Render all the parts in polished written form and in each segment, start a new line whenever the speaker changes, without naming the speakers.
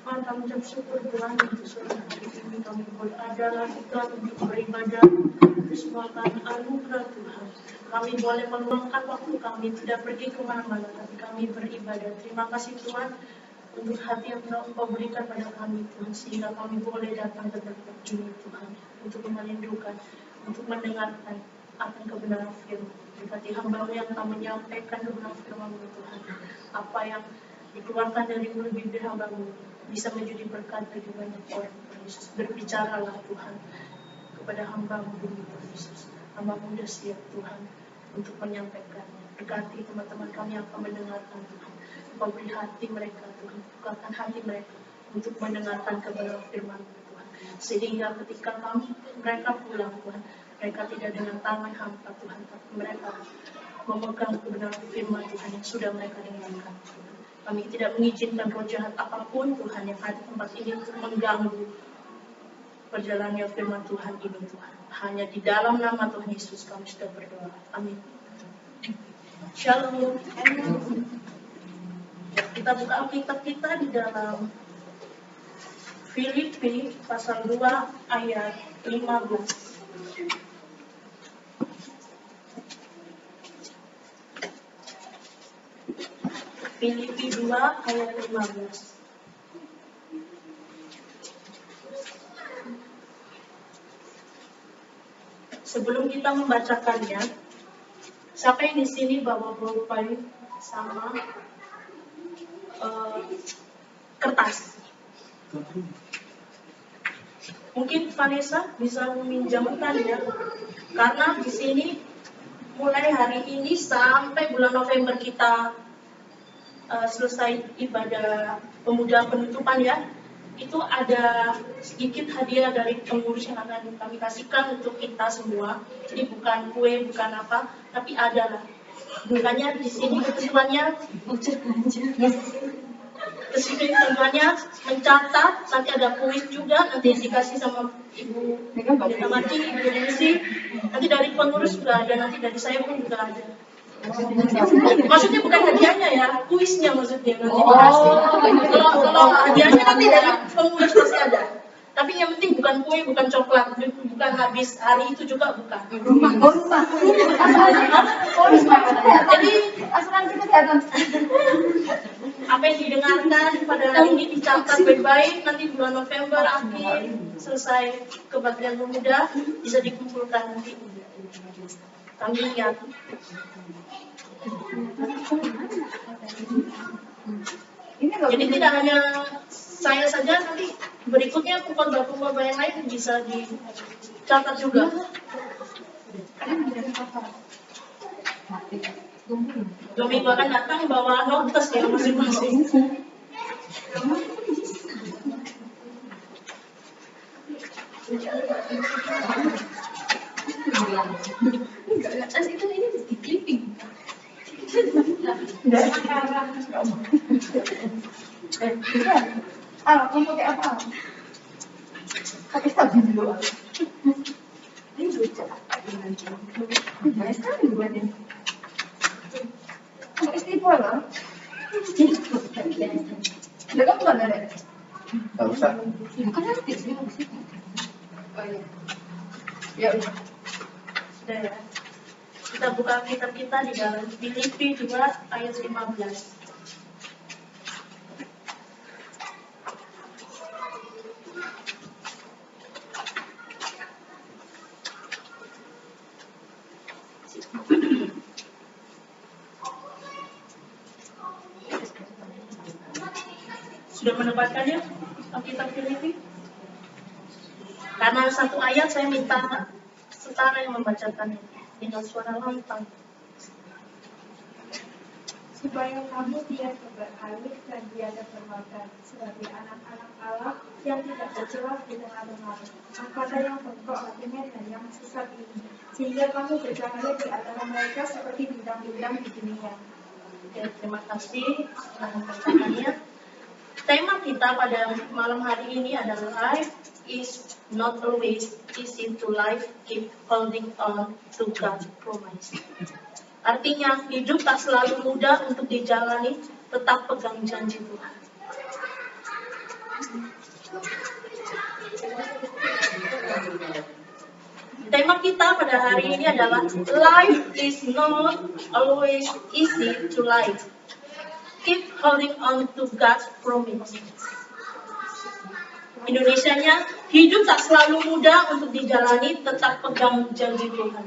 Tuhan, kami ucap syukur Tuhan untuk sore hari ini kami boleh ada lagi Tuhan untuk beribadah. Itu semua karena anugerah Tuhan. Kami boleh meluangkan waktu kami, tidak pergi kemana-mana, tapi kami beribadah. Terima kasih Tuhan untuk hati yang telah Engkau berikan pada kami Tuhan, sehingga kami boleh datang ke tempat ini Tuhan, untuk merindukan, untuk mendengarkan akan kebenaran firman. Berkati hamba-Mu yang akan menyampaikan kebenaran firman Tuhan. Apa yang dikeluarkan dari mulut bibir hamba-Mu bisa menjadi berkat bagi banyak orang. Tuhan Yesus, berbicaralah Tuhan kepada hamba-Mu demi Tuhan Yesus. Hamba-Mu sudah siap Tuhan untuk menyampaikannya. Berkati teman-teman kami yang akan mendengarkan Tuhan. Engkau beri hati mereka Tuhan, bukakan hati mereka untuk mendengarkan kebenaran firman Tuhan. Sehingga ketika mereka pulang Tuhan, mereka tidak dengan tangan hampa Tuhan, tapi mereka memegang kebenaran firman Tuhan yang sudah mereka dengarkan. Kami tidak mengizinkan roh jahat apapun Tuhan yang ada di tempat ini untuk mengganggu perjalanannya firman Tuhan ini Tuhan. Hanya di dalam nama Tuhan Yesus kami sudah berdoa. Amin. Shalom. Kita buka Alkitab kita di dalam Filipi pasal 2 ayat 15. Filipi 2 ayat 15. Sebelum kita membacakannya, siapa yang di sini bawa pulpen sama kertas? Mungkin Vanessa bisa meminjamkan ya, karena di sini mulai hari ini sampai bulan November kita selesai ibadah pemuda penutupan ya, itu ada sedikit hadiah dari pengurus yang akan kami kasihkan untuk kita semua. Jadi bukan kue, bukan apa, tapi ada lah. Makanya di sini ketentuannya mencatat, nanti ada kuis juga, nanti dikasih sama Ibu Mati, Ibu Denisi, nanti dari pengurus juga ada, nanti dari saya pun juga ada. Maksudnya bukan hadiahnya ya, kuisnya maksudnya nanti dikasih. Kalau hadiahnya nanti dari pengurus pasti ada. Tapi yang penting bukan kue, bukan coklat, bukan habis hari itu juga bukan.
Rumah.
Jadi
asuransi kesehatan.
Apa yang didengarkan pada hari ini dicatat baik-baik, nanti bulan November akhir selesai kebaktian pemuda bisa dikumpulkan nanti. Kami lihat. Jadi tidak hanya saya saja, nanti berikutnya pengkhotbah yang lain bisa dicatat juga. Dua minggu akan datang bawa notes ya masing-masing.
Itu ini di clipping. Kamu pakai apa? Pakai stabilo. Ini lucu. Nice sekali buatnya. Pakai istighfar loh. Udah kamu mana deh?
Nggak usah.
Bukan nanti sih. Oh iya. Ya udah.
Sudah ya. Kita buka kitab kita di dalam Filipi 2 ayat 15. Sudah mendapatkannya Alkitab Filipi? Karena satu ayat saya minta setara yang membacakannya dengan suara lantang.
Supaya kamu tidak berhalus dan tiada permakan sebagai anak-anak Allah yang tidak bercelah di tengah-tengah angkatan yang bengkok hatinya dan yang sesat ini, sehingga kamu berjalan di antara mereka seperti bintang-bintang di dunia.
Oke, terima kasih telah membacakannya. Tema kita pada malam hari ini adalah life is not always easy to life, keep holding on to God's promise. Artinya, hidup tak selalu mudah untuk dijalani, tetap pegang janji Tuhan. tema kita pada hari ini adalah life is not always easy to live. Keep holding on to God's promise. Indonesianya, hidup tak selalu mudah untuk dijalani, tetap pegang janji Tuhan.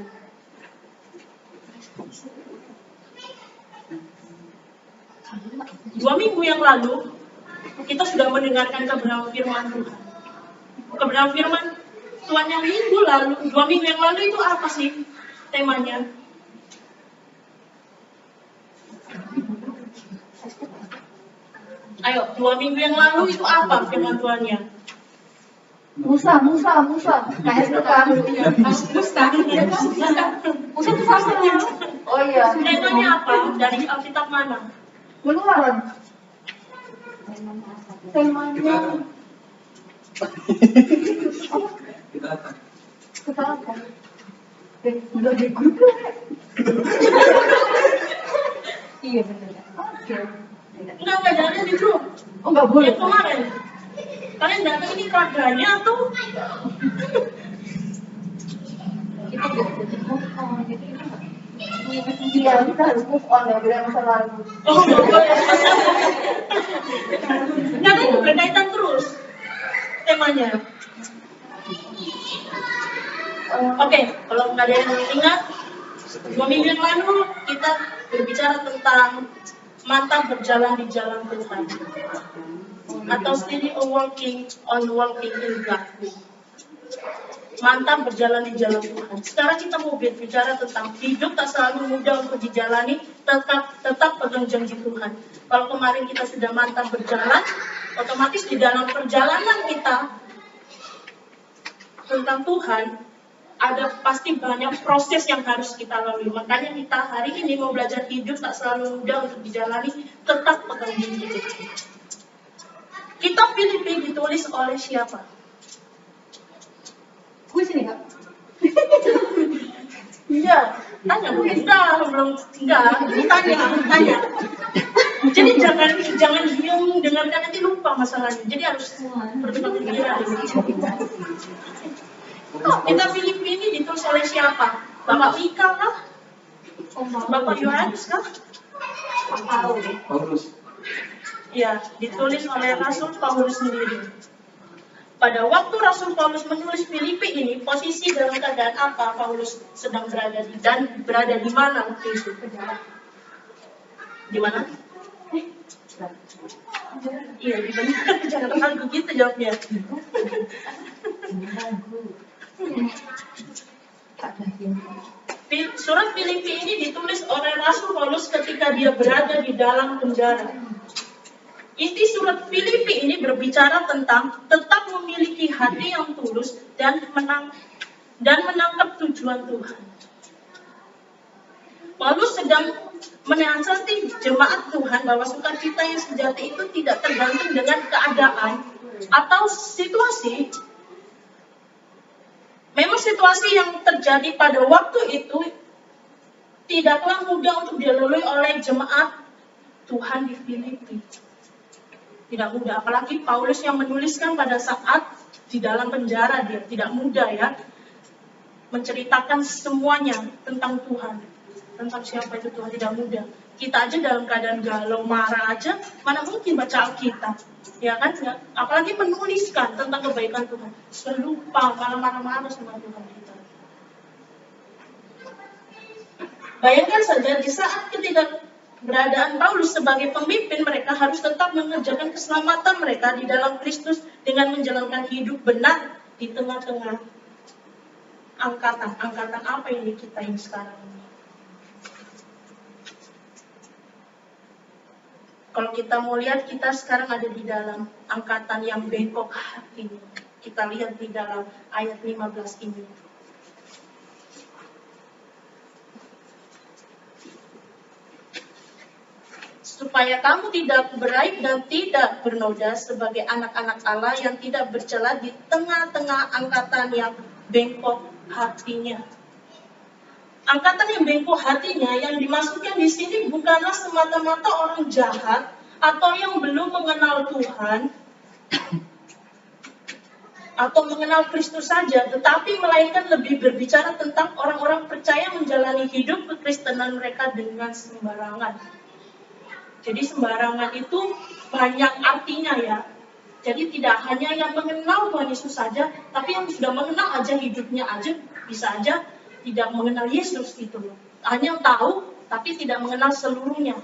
Dua minggu yang lalu, kita sudah mendengarkan kebenaran firman Tuhan. Kebenaran firman Tuhan yang dua minggu yang lalu itu apa sih temanya? Ayo, 2 minggu yang lalu itu apa firman Tuhannya?
Musa. Kayak sekarang. Musa itu sama. Oh iya.
Temanya apa? Dari Alkitab mana?
Keluaran. Temanya. Kita apa? Udah di grup. Iya benar. Oke.
Enggak jangan di grup.
Oh nggak boleh.
Yang kemarin. Kalian datang ini keluarganya atau?
Kita jadi move on. Jadi iya, kita harus move on ya dari masa lalu.
Oh nggak boleh. Katanya berkaitan terus temanya. Oke, kalau nggak ada yang ingat, 2 minggu yang lalu kita berbicara tentang mantap berjalan di jalan Tuhan, atau steady walking in God. Mantap berjalan di jalan Tuhan. Sekarang kita mau berbicara tentang hidup tak selalu mudah untuk dijalani, tetap pegang janji Tuhan. Kalau kemarin kita sudah mantap berjalan, otomatis di dalam perjalanan kita tentang Tuhan, ada pasti banyak proses yang harus kita lalui. Makanya kita hari ini mau belajar hidup tak selalu mudah untuk dijalani, tetap pegang janji Tuhan. Kitab Filipi ditulis oleh siapa?
Gue sini Kak.
Iya, tanya mungkin belum tanya. Jadi jangan diam dengarkan, nanti lupa masalahnya. Jadi harus bertukar pikiran. Kitab Filipi ini ditulis oleh siapa? Bapak Mika kah? Bapak Yohanes kah?
Paulus.
Ya, ditulis oleh Rasul Paulus sendiri. Pada waktu Rasul Paulus menulis Filipi ini, posisi dalam keadaan apa Paulus sedang berada di mana waktu itu? Di mana? Iya, di mana? Jangan ragu gitu jawabnya. Surat Filipi ini ditulis oleh Rasul Paulus ketika dia berada di dalam penjara. Inti surat Filipi ini berbicara tentang tetap memiliki hati yang tulus dan menangkap tujuan Tuhan. Paulus sedang menasihati jemaat Tuhan bahwa sukacita yang sejati itu tidak tergantung dengan keadaan atau situasi. Memang situasi yang terjadi pada waktu itu tidaklah mudah untuk dilalui oleh jemaat Tuhan di Filipi. Tidak mudah, apalagi Paulus yang menuliskan pada saat di dalam penjara, dia tidak mudah ya menceritakan semuanya tentang Tuhan, tentang siapa itu Tuhan, tidak mudah. Kita aja dalam keadaan galau, marah aja, mana mungkin baca Alkitab, ya kan? Apalagi menuliskan tentang kebaikan Tuhan, selupa malah marah-marah sama Tuhan kita. Bayangkan saja di saat ketika beradaan Paulus sebagai pemimpin, mereka harus tetap mengerjakan keselamatan mereka di dalam Kristus dengan menjalankan hidup benar di tengah-tengah angkatan apa ini kita ini sekarang ini. Kalau kita mau lihat, kita sekarang ada di dalam angkatan yang bengkok hatinya. Kita lihat di dalam ayat 15 ini. Supaya kamu tidak beraib dan tidak bernoda sebagai anak-anak Allah yang tidak bercela di tengah-tengah angkatan yang bengkok hatinya. Angkatan yang bengkok hatinya yang dimaksudkan di sini bukanlah semata-mata orang jahat atau yang belum mengenal Tuhan, atau mengenal Kristus saja, tetapi melainkan lebih berbicara tentang orang-orang percaya menjalani hidup kekristenan mereka dengan sembarangan. Jadi sembarangan itu banyak artinya ya. Jadi tidak hanya yang mengenal Tuhan Yesus saja, tapi yang sudah mengenal aja hidupnya aja bisa aja tidak mengenal Yesus gitu loh. Hanya tahu tapi tidak mengenal seluruhnya.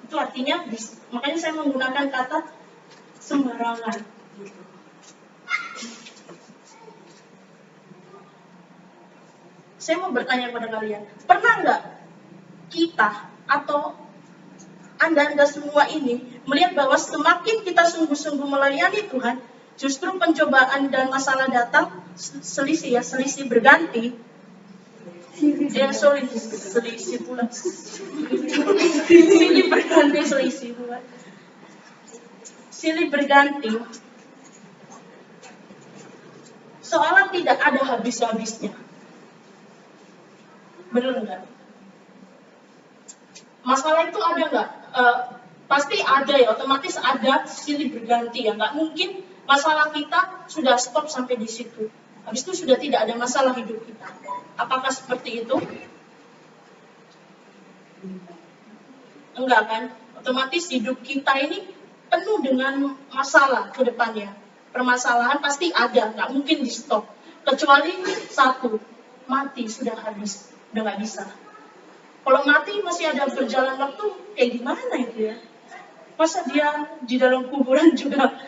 Itu artinya, makanya saya menggunakan kata sembarangan. Saya mau bertanya kepada kalian, pernah nggak kita atau Anda semua ini melihat bahwa semakin kita sungguh-sungguh melayani Tuhan, justru pencobaan dan masalah datang, selisih berganti. Selisih pula. Silih berganti, selisih pula. Silih berganti. Seolah tidak ada habis-habisnya. Benar nggak? Masalah itu ada nggak? Pasti ada ya, otomatis ada silih berganti ya. Nggak mungkin masalah kita sudah stop sampai di situ. Habis itu sudah tidak ada masalah hidup kita. Apakah seperti itu? Enggak kan? Otomatis hidup kita ini penuh dengan masalah ke depannya. Permasalahan pasti ada, nggak mungkin di stop. Kecuali satu, mati sudah habis, udah nggak bisa. Kalau mati masih ada berjalan waktu, kayak gimana itu ya? Masa dia di dalam kuburan juga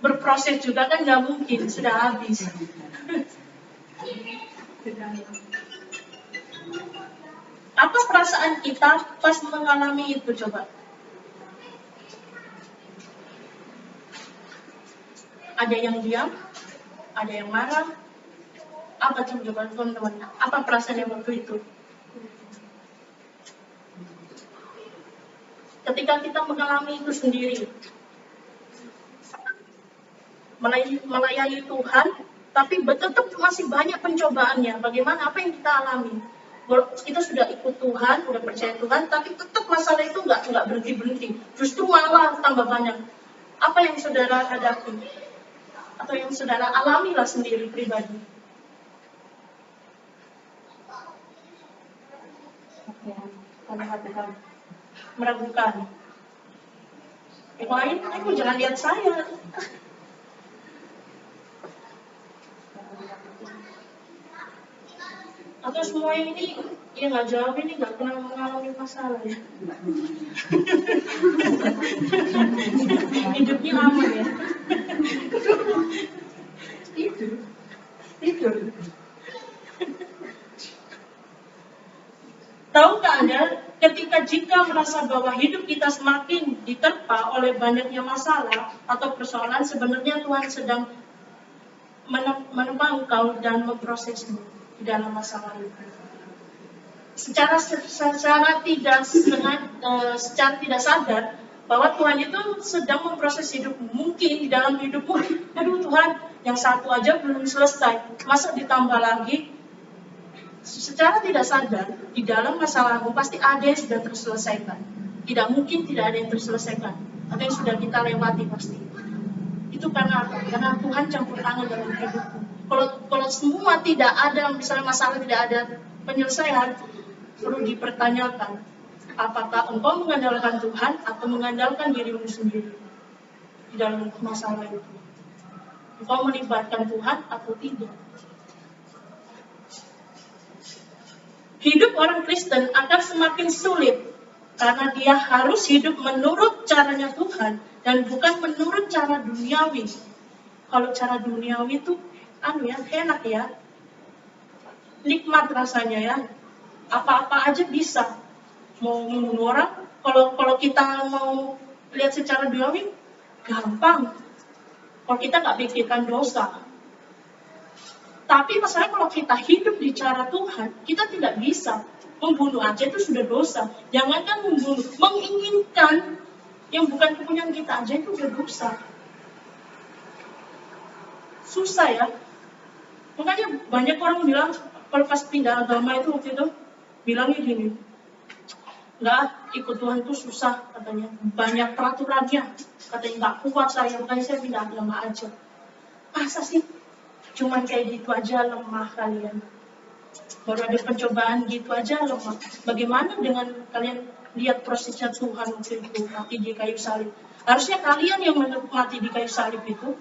berproses juga kan nggak mungkin, sudah habis. Apa perasaan kita pas mengalami itu coba? Ada yang diam, ada yang marah. Apa coba teman-teman? Apa perasaan yang waktu itu? Ketika kita mengalami itu sendiri, melayani Tuhan, tapi tetap masih banyak pencobaannya. Bagaimana? Apa yang kita alami? Kita sudah ikut Tuhan, sudah percaya Tuhan, tapi tetap masalah itu nggak berhenti. Justru malah tambah banyak. Apa yang saudara hadapi? Atau yang saudara alamilah sendiri pribadi? Meragukan. Yang lain, jangan lihat saya. Atau semua ini, ya nggak jawab ini nggak pernah mengalami masalah ya. Hidupnya aman ya. Tidur. Tahukah Anda, jika merasa bahwa hidup kita semakin diterpa oleh banyaknya masalah atau persoalan, sebenarnya Tuhan sedang menempa engkau dan memprosesmu di dalam masalah itu. Secara tidak sadar bahwa Tuhan itu sedang memproses hidupmu. Mungkin di dalam hidupmu, aduh Tuhan, yang satu aja belum selesai, masa ditambah lagi? Secara tidak sadar, di dalam masalahmu pasti ada yang sudah terselesaikan. Tidak mungkin tidak ada yang terselesaikan. Atau yang sudah kita lewati pasti. Itu karena apa? Karena Tuhan campur tangan dalam hidupmu. Kalau semua tidak ada, misalnya masalah tidak ada penyelesaian, perlu dipertanyakan. Apakah engkau mengandalkan Tuhan atau mengandalkan dirimu sendiri di dalam masalah itu? Engkau melibatkan Tuhan atau tidak? Hidup orang Kristen akan semakin sulit karena dia harus hidup menurut caranya Tuhan dan bukan menurut cara duniawi. Kalau cara duniawi itu enak ya, nikmat rasanya ya, apa-apa aja bisa. Mau membunuh orang, kalau kita mau lihat secara duniawi gampang. Kalau kita nggak pikirkan dosa. Tapi masalahnya kalau kita hidup di cara Tuhan, kita tidak bisa. Membunuh aja itu sudah dosa. Jangankan membunuh, menginginkan yang bukan kepunyaan kita aja itu sudah dosa. Susah ya. Makanya banyak orang bilang, kalau pas pindah agama itu waktu itu, bilangnya gini, enggak, ikut Tuhan itu susah katanya. Banyak peraturannya. Katanya nggak kuat saya, makanya saya pindah agama aja. Masa sih cuman kayak gitu aja lemah kalian? Baru ada pencobaan gitu aja lemah. Bagaimana dengan kalian lihat prosesnya Tuhan waktu itu mati di kayu salib? Harusnya kalian yang mati di kayu salib itu,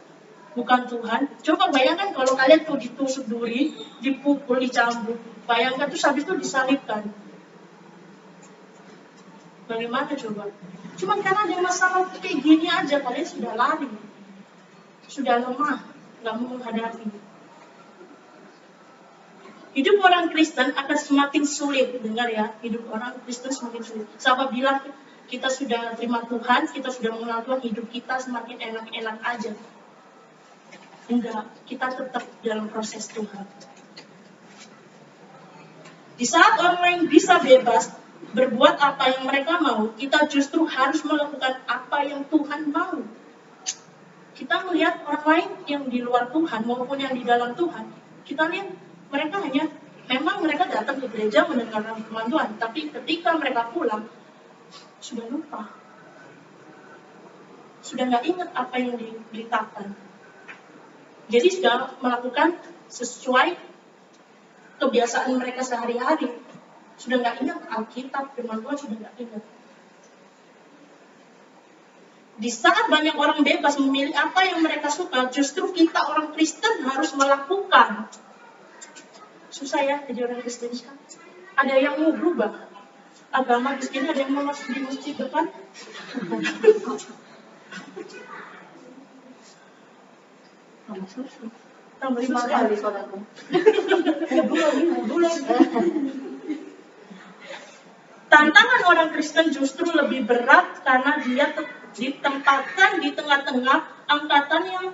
bukan Tuhan. Coba bayangkan kalau kalian tuh ditusuk duri, dipukul, dicambuk. Bayangkan tuh habis itu disalibkan. Bagaimana coba? Cuman karena ada masalah kayak gini aja kalian sudah lari. Sudah lemah, nggak mau menghadapi. Hidup orang Kristen akan semakin sulit. Dengar ya, hidup orang Kristen semakin sulit. Sahabat bilang kita sudah terima Tuhan, kita sudah mengenal Tuhan, hidup kita semakin enak-enak aja. Enggak, kita tetap dalam proses Tuhan. Di saat orang lain bisa bebas berbuat apa yang mereka mau, kita justru harus melakukan apa yang Tuhan mau. Kita melihat orang lain yang di luar Tuhan maupun yang di dalam Tuhan, kita lihat mereka memang mereka datang ke gereja mendengarkan firman Tuhan, tapi ketika mereka pulang, sudah lupa. Sudah nggak ingat apa yang diberitakan. Jadi sudah melakukan sesuai kebiasaan mereka sehari-hari. Sudah nggak ingat Alkitab, firman Tuhan sudah nggak ingat. Di saat banyak orang bebas memilih apa yang mereka suka, justru kita orang Kristen harus melakukan. Susah ya jadi orang Kristen. Ada yang mau berubah agama di sini, ada yang mau masuk di masjid depan.
Tambah 5 kali sholatku.
Tantangan orang Kristen justru lebih berat karena dia ditempatkan di tengah-tengah angkatan yang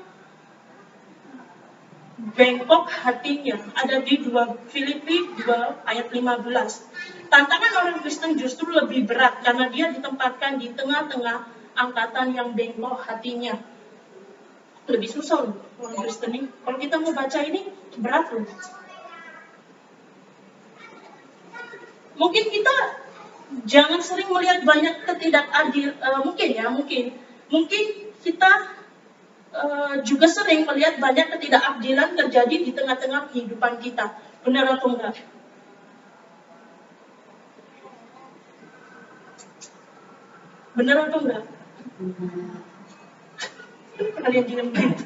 bengkok hatinya. Ada di Filipi 2 ayat 15. Tantangan orang Kristen justru lebih berat karena dia ditempatkan di tengah-tengah angkatan yang bengkok hatinya. Lebih susah loh orang Kristen ini. Kalau kita mau baca ini berat loh. Mungkin kita jangan sering melihat banyak ketidakadil. Mungkin kita juga sering melihat banyak ketidakadilan terjadi di tengah-tengah kehidupan kita. Benar atau enggak? Benar atau enggak? Kalian diam gitu.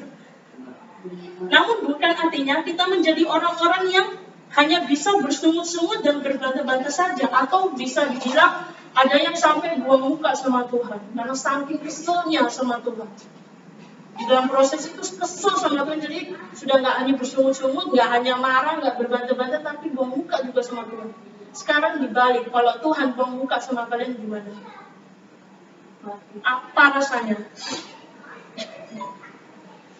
Namun bukan artinya kita menjadi orang-orang yang hanya bisa bersungut-sungut dan berbantah-bantah saja, atau bisa dibilang ada yang sampai buang muka sama Tuhan karena saking keselnya sama Tuhan. Di dalam proses itu kesel sama Tuhan, jadi sudah nggak hanya bersungut-sungut, nggak hanya marah, nggak berbantah-bantah, tapi buang muka juga sama Tuhan. Sekarang dibalik, kalau Tuhan buang muka sama kalian gimana? Apa rasanya?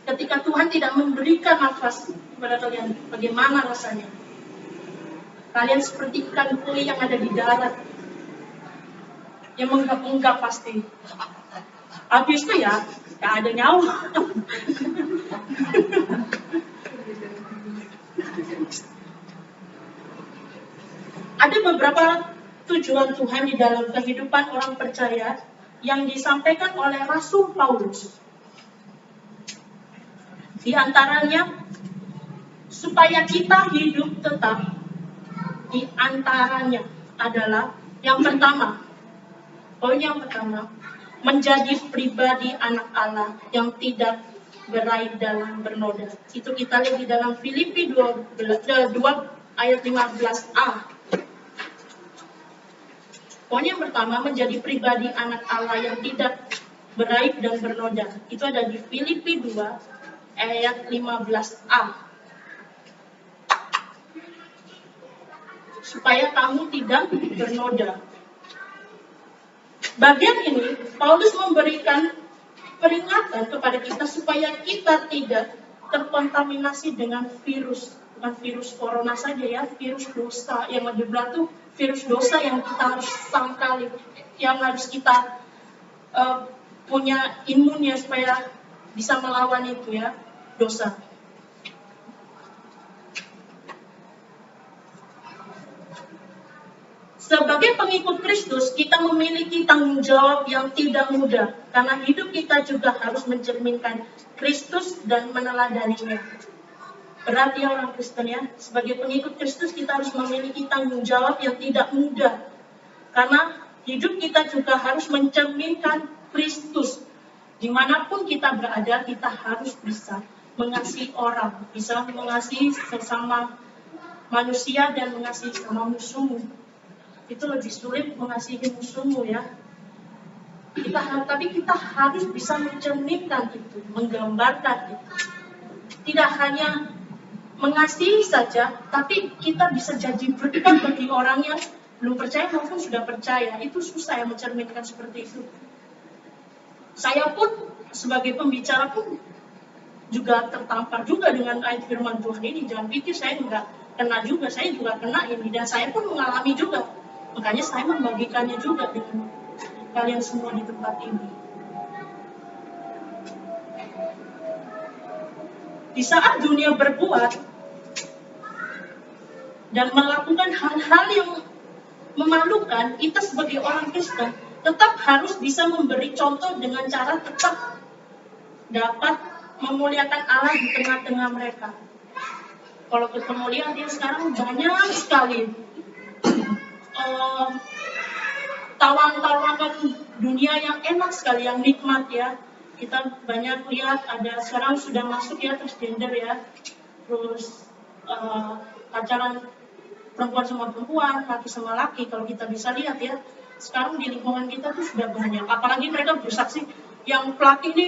Ketika Tuhan tidak memberikan nafas kepada kalian, bagaimana rasanya? Kalian seperti ikan koi yang ada di darat, yang menggap-menggap pasti. Habis itu ya, gak ada nyawa. Ada beberapa tujuan Tuhan di dalam kehidupan orang percaya yang disampaikan oleh Rasul Paulus. Di antaranya, supaya kita hidup tetap. Di antaranya adalah yang pertama, poin yang pertama, menjadi pribadi anak Allah yang tidak beraib dalam bernoda. Itu kita lihat di dalam Filipi 2 ayat 15a. Poin yang pertama, menjadi pribadi anak Allah yang tidak beraib dan bernoda. Itu ada di Filipi 2 ayat 15a. Supaya kamu tidak bernoda. Bagian ini, Paulus memberikan peringatan kepada kita supaya kita tidak terkontaminasi dengan virus. Bukan virus corona saja ya, virus dosa. Yang lebih berat tuh virus dosa yang kita harus sangkali, yang harus kita punya imunnya supaya bisa melawan itu ya, dosa. Sebagai pengikut Kristus, kita memiliki tanggung jawab yang tidak mudah, karena hidup kita juga harus mencerminkan Kristus dan meneladaninya. Berat ya orang Kristen ya, sebagai pengikut Kristus kita harus memiliki tanggung jawab yang tidak mudah, karena hidup kita juga harus mencerminkan Kristus. Dimanapun kita berada, kita harus bisa mengasihi orang, bisa mengasihi sesama manusia dan mengasihi sama musuhmu. Itu lebih sulit mengasihi musuhmu ya. Tapi kita harus bisa mencerminkan itu, menggambarkan itu. Tidak hanya mengasihi saja, tapi kita bisa jadi berkat bagi orang yang belum percaya maupun sudah percaya. Itu susah ya mencerminkan seperti itu. Saya pun sebagai pembicara pun juga tertampar juga dengan ayat firman Tuhan ini. Jangan pikir saya enggak kena juga, saya juga kena ini. Dan saya pun mengalami juga. Makanya saya membagikannya juga dengan kalian semua di tempat ini. Di saat dunia berbuat dan melakukan hal-hal yang memalukan, kita sebagai orang Kristen tetap harus bisa memberi contoh dengan cara tetap dapat memuliakan Allah di tengah-tengah mereka. Kalau ketemu lihat dia sekarang banyak sekali tawaran-tawaran dunia yang enak sekali, yang nikmat ya. Kita banyak lihat ada sekarang sudah masuk ya transgender ya, terus pacaran perempuan sama perempuan, laki sama laki. Kalau kita bisa lihat ya, sekarang di lingkungan kita tuh sudah banyak. Apalagi mereka bersaksi, yang laki ini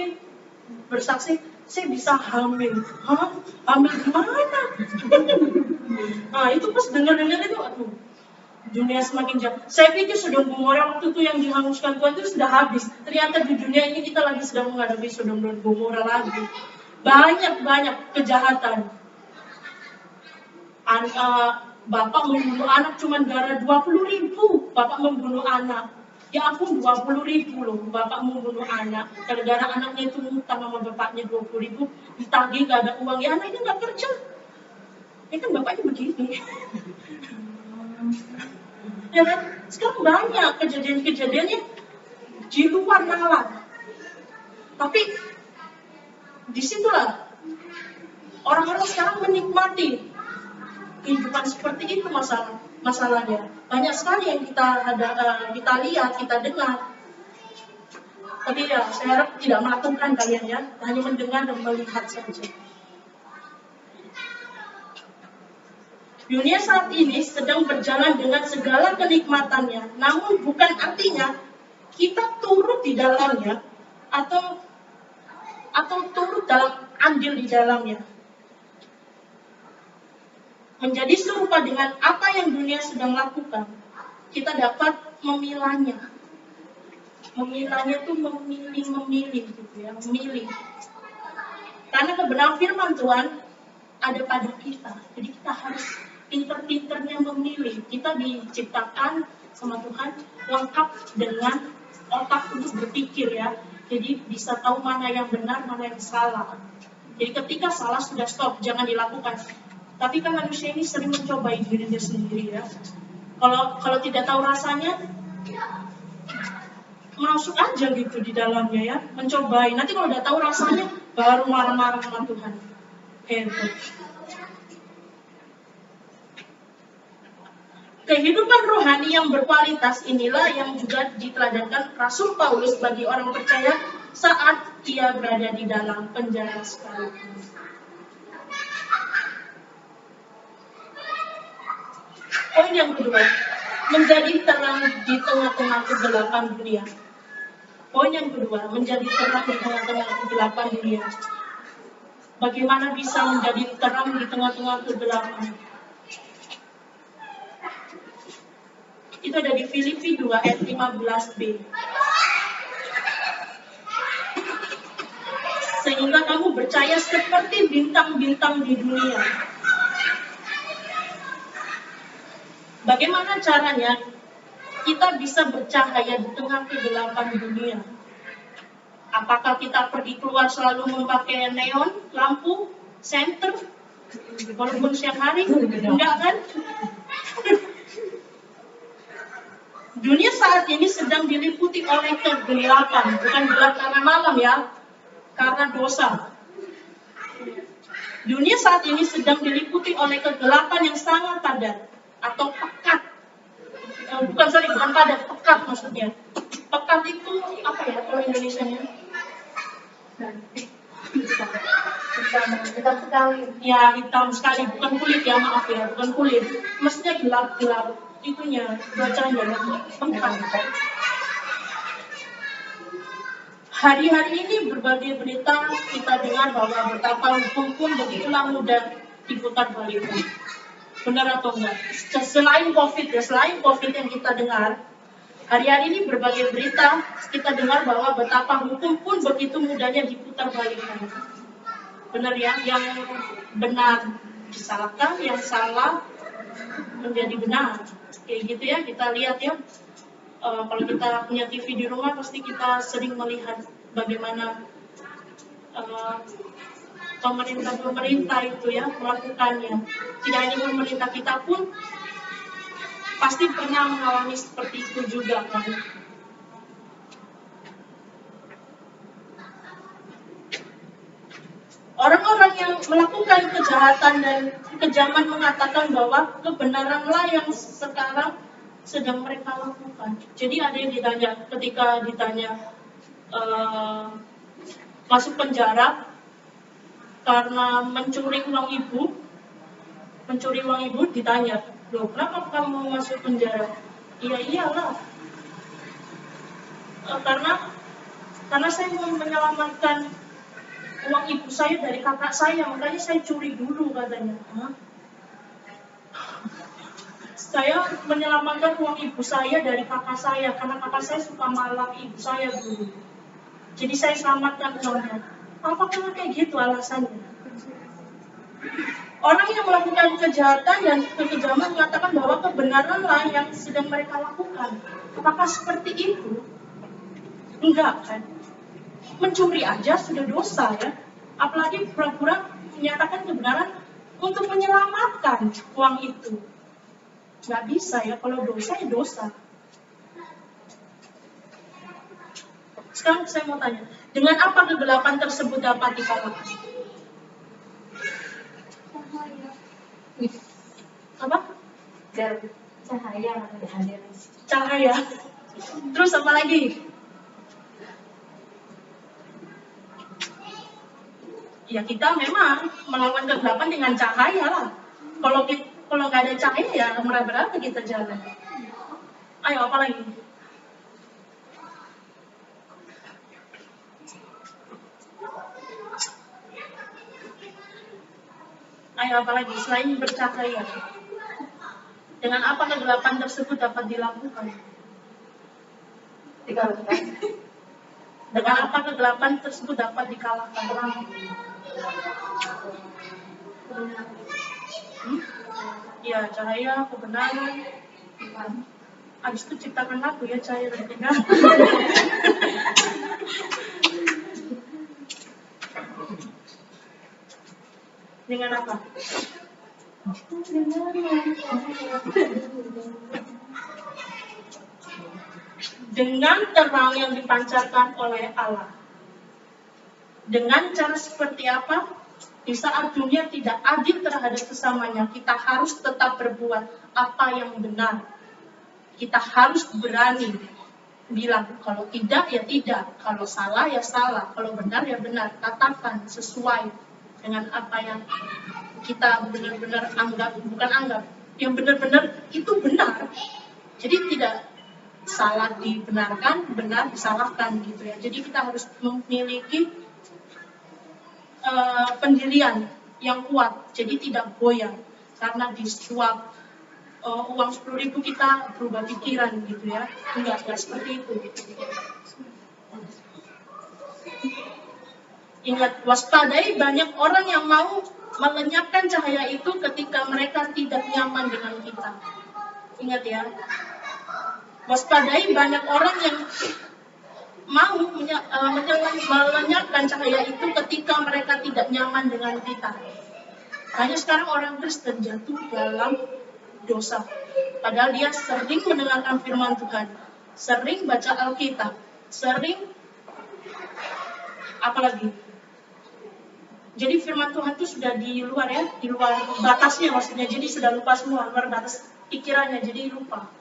bersaksi, saya bisa hamil. Hah? Hamil gimana? Nah itu pas dengar-dengar itu, aduh, dunia semakin jauh. Saya pikir Sodom Gomora waktu itu yang dihanguskan Tuhan itu sudah habis. Ternyata di dunia ini kita lagi sedang menghadapi Sodom dan Gomora lagi. Banyak kejahatan. Bapak membunuh anak cuma gara 20.000. Bapak membunuh anak. Ya ampun 20.000 loh. Bapak membunuh anak. Gara-gara anaknya itu ngutang sama bapaknya 20.000. Ditagih gak ada uang. Ya anaknya gak kerja. Ya kan bapaknya begini. Ya kan? Sekarang banyak kejadian-kejadiannya di luar nalar. Tapi disitulah orang-orang sekarang menikmati kehidupan seperti itu masalahnya. Banyak sekali yang kita lihat, kita dengar. Tapi ya saya harap tidak melakukan kalian ya, hanya mendengar dan melihat saja. Dunia saat ini sedang berjalan dengan segala kenikmatannya, namun bukan artinya kita turut di dalamnya atau turut dalam andil di dalamnya. Menjadi serupa dengan apa yang dunia sedang lakukan, kita dapat memilahnya. Memilahnya itu memilih gitu ya, memilih. Karena kebenaran firman Tuhan ada pada kita, jadi kita harus pinter-pinternya memilih. Kita diciptakan sama Tuhan lengkap dengan otak untuk berpikir ya. Jadi bisa tahu mana yang benar, mana yang salah. Jadi ketika salah sudah stop, jangan dilakukan. Tapi kan manusia ini sering mencobai dirinya sendiri ya. Kalau tidak tahu rasanya, masuk aja gitu di dalamnya ya, mencobai. Nanti kalau udah tahu rasanya, baru marah-marah sama Tuhan. Hebat. Kehidupan rohani yang berkualitas inilah yang juga diteladankan Rasul Paulus bagi orang percaya saat ia berada di dalam penjara sekalipun. Poin yang kedua, menjadi terang di tengah-tengah kegelapan dunia. Poin yang kedua, menjadi terang di tengah-tengah kegelapan dunia. Bagaimana bisa menjadi terang di tengah-tengah kegelapan? Itu ada di Filipi 2 ayat 15b. Sehingga kamu bercahaya seperti bintang-bintang di dunia. Bagaimana caranya kita bisa bercahaya di tengah kegelapan dunia? Apakah kita pergi keluar selalu memakai neon, lampu, senter, walaupun siang hari? Enggak kan? Dunia saat ini sedang diliputi oleh kegelapan, bukan gelap karena malam ya, karena dosa. Dunia saat ini sedang diliputi oleh kegelapan yang sangat padat atau pekat. Bukan padat, pekat maksudnya. Pekat itu apa ya kalau Indonesianya?
Hitam sekali.
Ya, hitam sekali, bukan kulit ya, maaf ya, bukan kulit. Maksudnya gelap-gelap itunya, bacanya pekat. Hari-hari ini berbagai berita kita dengar bahwa betapa hukum pun begitulah mudah diputar balik. Benar atau enggak? Selain COVID yang kita dengar, hari-hari ini berbagai berita kita dengar bahwa betapa hukum pun begitu mudahnya diputar balikan. Benar ya? Yang benar disalahkan, yang salah menjadi benar. Kayak gitu ya, kita lihat ya. Kalau kita punya TV di rumah, pasti kita sering melihat bagaimana pemerintah itu ya melakukannya. Tidak hanya pemerintah, kita pun pasti pernah mengalami seperti itu juga kan. Orang-orang yang melakukan kejahatan dan kekejaman mengatakan bahwa kebenaranlah yang sekarang sedang mereka lakukan. Jadi ada yang ditanya, ketika ditanya masuk penjara karena mencuri uang ibu, ditanya, loh kenapa kamu masuk penjara? Iya iyalah, karena saya mau menyelamatkan uang ibu saya dari kakak saya, makanya saya curi dulu katanya. Hah? Saya menyelamatkan uang ibu saya dari kakak saya, karena kakak saya suka malak ibu saya dulu. Jadi saya selamatkan uangnya. Apakah kayak gitu alasannya? Orang yang melakukan kejahatan dan kekejaman mengatakan bahwa kebenaranlah yang sedang mereka lakukan. Apakah seperti itu? Enggak kan? Mencuri aja sudah dosa ya. Apalagi pura-pura menyatakan kebenaran untuk menyelamatkan uang itu. Nggak bisa ya, kalau dosa ya dosa. Sekarang saya mau tanya, dengan apa kegelapan tersebut dapat dikalahkan? Apa?
Cahaya.
Cahaya. Terus apa lagi? Ya kita memang melawan kegelapan dengan cahaya lah. Kalau nggak ada cahaya ya meraba-raba kita jalan. Ayo apa lagi? Ayo apa lagi selain bercahaya? Dengan apa kegelapan tersebut dapat dilakukan?
Dikalahkan.
Dengan apa kegelapan tersebut dapat dikalahkan? Ya cahaya, kebenaran. Habis itu ciptakan lagu ya cahaya dan kebenaran. Dengan apa? Dengan terang yang dipancarkan oleh Allah. Dengan cara seperti apa? Di saat dunia tidak adil terhadap sesamanya, kita harus tetap berbuat apa yang benar. Kita harus berani bilang, kalau tidak ya tidak, kalau salah ya salah, kalau benar ya benar. Katakan sesuai dengan apa yang kita benar-benar bukan anggap, yang benar-benar itu benar. Jadi tidak salah dibenarkan, benar disalahkan gitu ya. Jadi kita harus memiliki pendirian yang kuat, jadi tidak goyang karena disuap uang 10.000 kita berubah pikiran gitu ya. Enggak seperti itu. Ingat, waspadai banyak orang yang mau melenyapkan cahaya itu ketika mereka tidak nyaman dengan kita. Ingat ya, waspadai banyak orang yang mau melenyapkan cahaya itu ketika mereka tidak nyaman dengan kita. Hanya sekarang orang Kristen jatuh dalam dosa. Padahal dia sering mendengarkan firman Tuhan, sering baca Alkitab, sering apalagi. Jadi firman Tuhan itu sudah di luar ya, di luar batasnya maksudnya. Jadi sudah lupa semua, luar batas pikirannya, jadi lupa.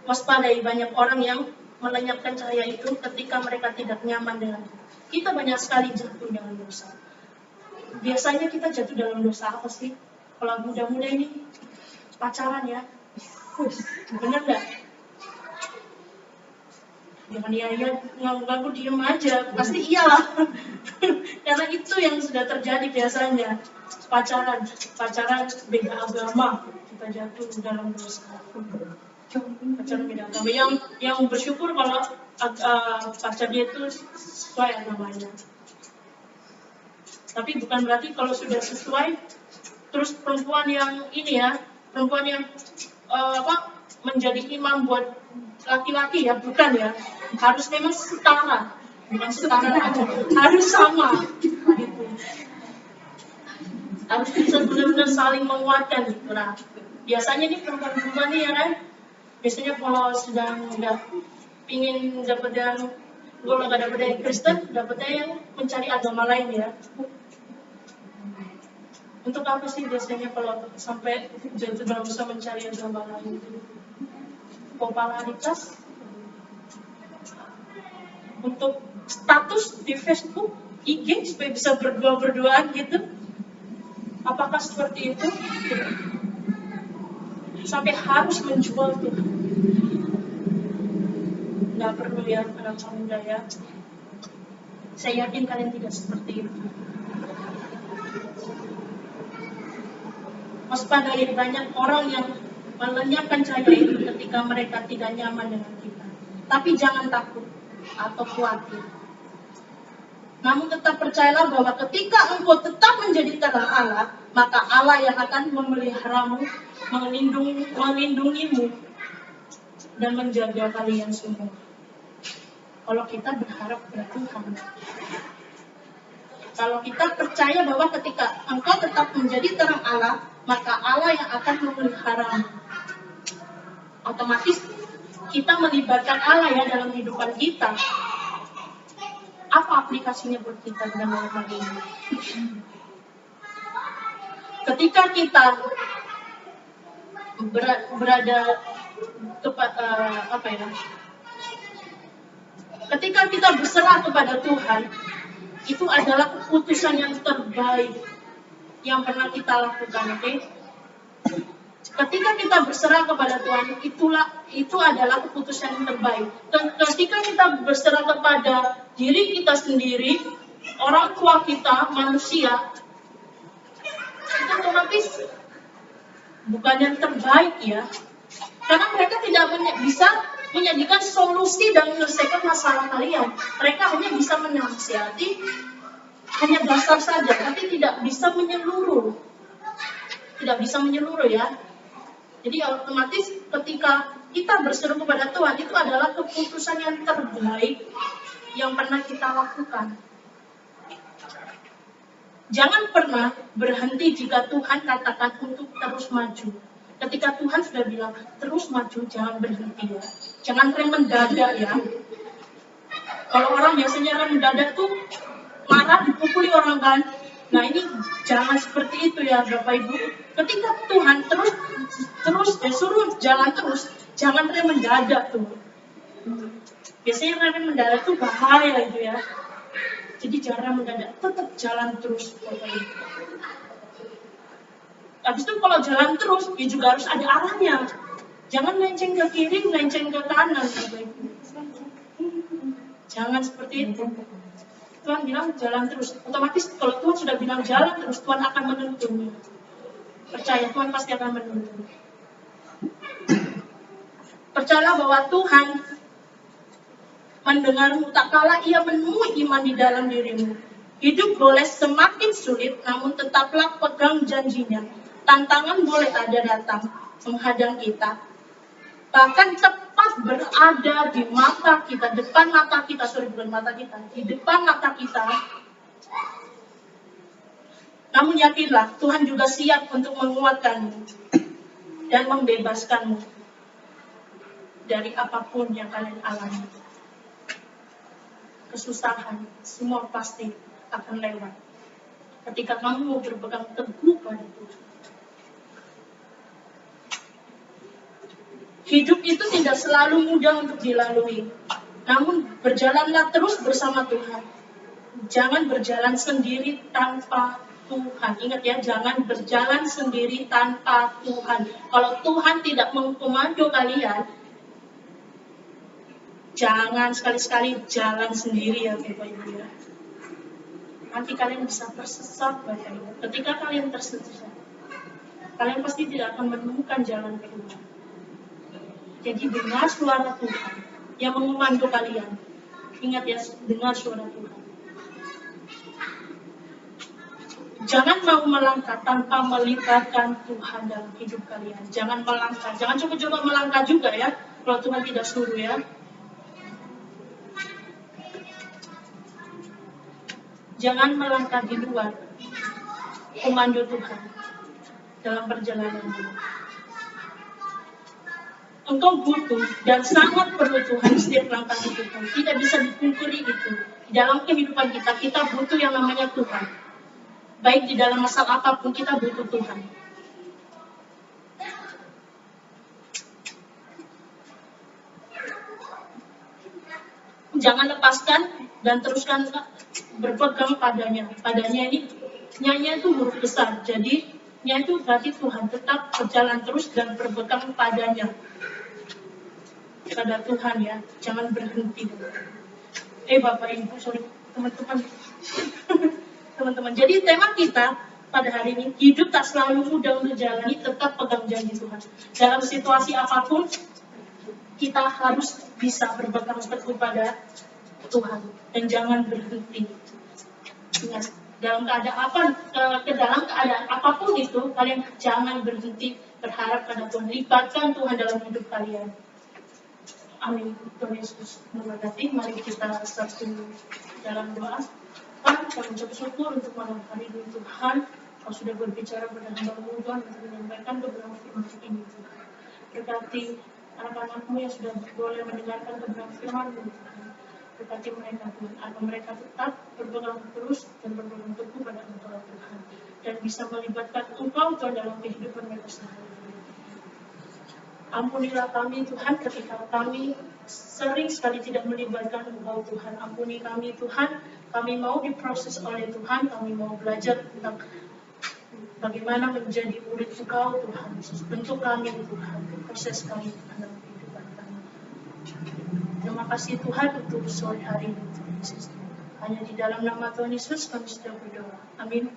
Waspadai, banyak orang yang melenyapkan cahaya itu ketika mereka tidak nyaman dengan kita. Banyak sekali jatuh dalam dosa. Biasanya kita jatuh dalam dosa apa sih? Kalau muda-muda ini pacaran ya, bener nggak? Jangan dia ngaku diem aja, pasti iyalah. Karena itu yang sudah terjadi biasanya. Pacaran beda agama, kita jatuh dalam dosa. Pacaran beda agama. Yang bersyukur kalau pacar dia itu sesuai agamanya. Tapi bukan berarti kalau sudah sesuai, terus perempuan yang ini ya, perempuan yang menjadi imam buat laki-laki ya, bukan ya. Harus memang setara, bukan setara aja, harus sama gitu. Harus bisa benar-benar saling menguatkan gitu. Nah, biasanya nih perempuan-perempuan nih ya kan, biasanya kalau sedang nggak pingin dapet yang, kalau nggak dapet yang Kristen, dapetnya yang mencari agama lain ya. Untuk apa sih biasanya kalau sampai jatuh dalam dosa mencari agama lain? Popularitas, untuk status di Facebook, IG supaya bisa berdua-berduaan gitu. Apakah seperti itu? Sampai harus menjual tuh. Nggak perlu ya anak muda ya. Saya yakin kalian tidak seperti itu. Waspadai, banyak orang yang melenyapkan cahaya itu ketika mereka tidak nyaman dengan kita. Tapi jangan takut atau khawatir. Namun tetap percayalah bahwa ketika engkau tetap menjadi terang Allah, maka Allah yang akan memeliharamu, melindungimu, dan menjaga kalian semua. Kalau kita berharap pada Tuhan. Kalau kita percaya bahwa ketika engkau tetap menjadi terang Allah, maka Allah yang akan memeliharamu. Otomatis kita melibatkan Allah ya dalam kehidupan kita. Apa aplikasinya buat kita dalam hal ini? Ketika kita berada ketika kita berserah kepada Tuhan, itu adalah keputusan yang terbaik yang pernah kita lakukan, oke? Ketika kita berserah kepada Tuhan, itu adalah keputusan yang terbaik. Dan ketika kita berserah kepada diri kita sendiri, orang tua kita, manusia, itu otomatis bukan yang terbaik ya. Karena mereka tidak bisa menyajikan solusi dan menyelesaikan masalah kalian. Mereka hanya bisa menasihati, hanya dasar saja, tapi tidak bisa menyeluruh. Tidak bisa menyeluruh ya. Jadi otomatis ketika kita berseru kepada Tuhan, itu adalah keputusan yang terbaik yang pernah kita lakukan. Jangan pernah berhenti jika Tuhan katakan untuk terus maju. Ketika Tuhan sudah bilang terus maju, jangan berhenti ya. Jangan rem mendadak ya. Kalau orang biasanya rem mendadak tuh marah, dipukuli orang kan. Nah ini jangan seperti itu ya Bapak Ibu. Ketika Tuhan terus suruh jalan terus, jangan rem mendadak tuh. Biasanya rem mendadak tuh bahaya itu ya. Jadi jangan mendadak, tetap jalan terus Bapak Ibu. Habis itu kalau jalan terus, ya juga harus ada arahnya. Jangan melenceng ke kiri, melenceng ke kanan Bapak Ibu. Jangan seperti itu. Tuhan bilang jalan terus. Otomatis kalau Tuhan sudah bilang jalan terus, Tuhan akan menuntun. Percaya, Tuhan pasti akan menuntun. Percayalah bahwa Tuhan mendengarmu tak kala ia menemui iman di dalam dirimu. Hidup boleh semakin sulit, namun tetaplah pegang janjinya. Tantangan boleh ada datang menghadang kita. Bahkan tepat berada di mata kita, depan mata kita, di depan mata kita. Namun yakinlah, Tuhan juga siap untuk menguatkanmu dan membebaskanmu dari apapun yang kalian alami. Kesusahan, semua pasti akan lewat. Ketika kamu mau berpegang teguh pada Tuhan. Hidup itu tidak selalu mudah untuk dilalui. Namun berjalanlah terus bersama Tuhan. Jangan berjalan sendiri tanpa Tuhan. Ingat ya, jangan berjalan sendiri tanpa Tuhan. Kalau Tuhan tidak mengkomando kalian, jangan sekali-sekali jalan sendiri ya Bapak Ibu ya. Nanti kalian bisa tersesat Bapak Ibu. Ketika kalian tersesat, kalian pasti tidak akan menemukan jalan keluar. Jadi dengar suara Tuhan yang mengomando kalian. Ingat ya, dengar suara Tuhan. Jangan mau melangkah tanpa melibatkan Tuhan dalam hidup kalian. Jangan melangkah, jangan coba-coba melangkah juga ya, kalau Tuhan tidak suruh ya. Jangan melangkah di luar komando Tuhan dalam perjalananmu. Engkau butuh dan sangat perlu Tuhan setiap langkah hidupmu. Tidak bisa dipungkiri itu. Di dalam kehidupan kita butuh yang namanya Tuhan. Baik di dalam masalah apapun, kita butuh Tuhan. Jangan lepaskan dan teruskan berpegang padanya. Padanya ini, nya itu huruf besar. Jadi, nya itu berarti Tuhan. Tetap berjalan terus dan berpegang padanya. Pada Tuhan ya, jangan berhenti. Bapak Ibu, sorry teman-teman. Teman-teman, jadi tema kita pada hari ini, hidup tak selalu mudah untuk jalani, tetap pegang janji Tuhan. Dalam situasi apapun, kita harus bisa berpegang teguh pada Tuhan dan jangan berhenti. Ingat, dalam keadaan apapun itu, kalian jangan berhenti berharap pada Tuhan. Libatkan Tuhan dalam hidup kalian. Amin. Tuhan Yesus memberkati. Mari kita satu dalam doa. Tuhan, kami mengucap syukur untuk malam hari ini Tuhan. Kau sudah berbicara pada hamba-Mu Tuhan untuk menyampaikan kebenaran firman ini Tuhan. Berkati anak-anak-Mu yang sudah boleh mendengarkan kebenaran firman-Mu Tuhan. Berkati mereka Tuhan, agar mereka tetap berpegang terus dan berpegang teguh pada Engkau Tuhan. Dan bisa melibatkan Engkau Tuhan dalam kehidupan mereka sehari-hari. Ampunilah kami Tuhan ketika kami sering sekali tidak melibatkan Engkau Tuhan. Ampuni kami Tuhan, kami mau diproses oleh Tuhan, kami mau belajar tentang bagaimana menjadi murid Engkau Tuhan. Bentuk kami Tuhan, proses kami Tuhan dalam kehidupan kami. Terima kasih Tuhan untuk sore hari ini Tuhan Yesus. Hanya di dalam nama Tuhan Yesus kami sudah berdoa. Amin.